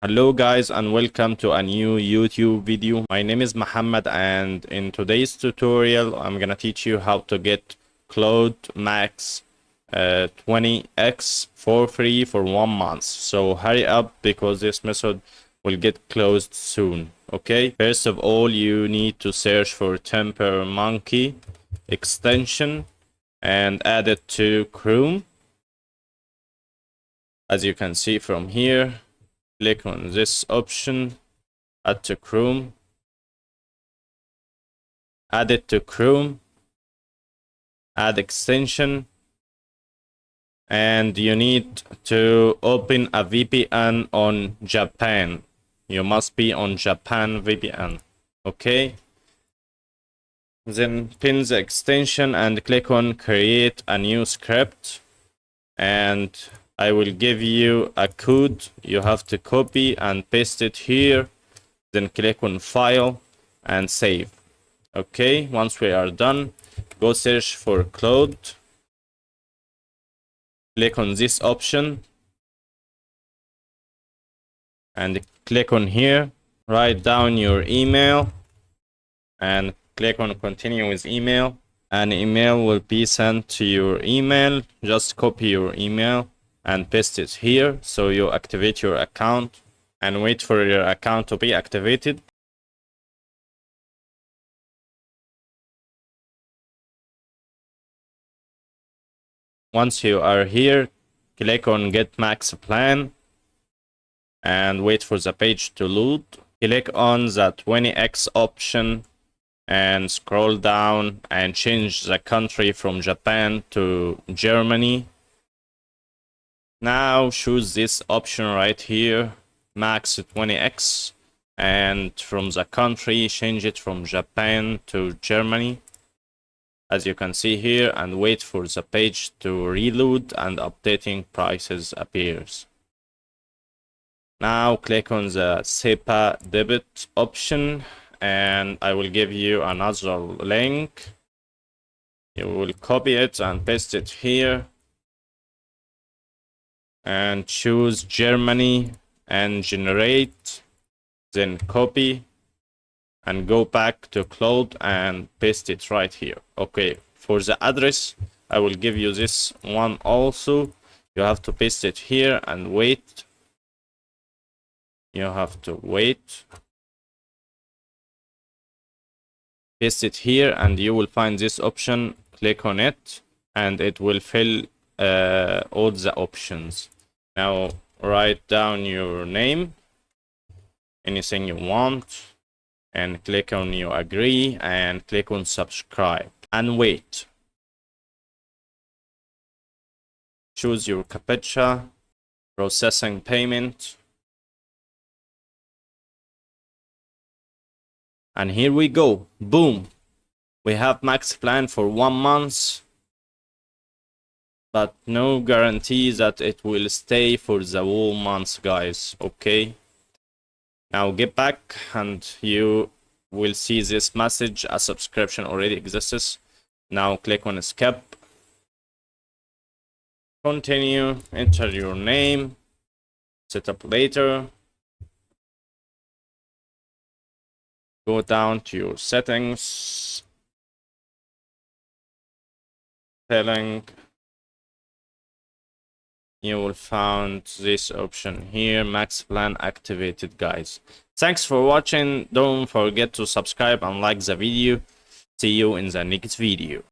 Hello guys and welcome to a new YouTube video. My name is Muhammad and in today's tutorial I'm gonna teach you how to get Claude Max 20x for free for 1 month. So hurry up because this method will get closed soon. Okay, first of all you need to search for Temper Monkey extension and add it to Chrome. As you can see from here, click on this option, add to Chrome, add it to Chrome, add extension, and you need to open a VPN on Japan. You must be on Japan VPN, okay? Then pin the extension and click on create a new script, and I will give you a code. You have to copy and paste it here, then click on file and save. Okay, once we are done, go search for Claude, click on this option and click on here, write down your email and click on continue with email. An email will be sent to your email. Just copy your email and paste it here so you activate your account and wait for your account to be activated. Once you are here, click on get max plan and wait for the page to load. Click on the 20x option and scroll down and change the country from Japan to Germany. Now choose this option right here, max 20x, and from the country change it from Japan to Germany, as you can see here, and wait for the page to reload and updating prices appears. Now click on the SEPA debit option and I will give you another link. You will copy it and paste it here and choose Germany and generate, then copy and go back to Claude and paste it right here. Okay, for the address I will give you this one also. You have to paste it here and wait. You have to wait. Paste it here and you will find this option. Click on it and it will fill all the options. Now write down your name, anything you want, and click on you agree and click on subscribe and wait. Choose your CAPTCHA, processing payment, and here we go. Boom, we have max plan for 1 month, but no guarantee that it will stay for the whole month, guys. Okay, now get back and you will see this message: a subscription already exists. Now click on skip, continue, enter your name, set up later, go down to your settings, telling, you will find this option here, max plan activated, guys. Thanks for watching. Don't forget to subscribe and like the video. See you in the next video.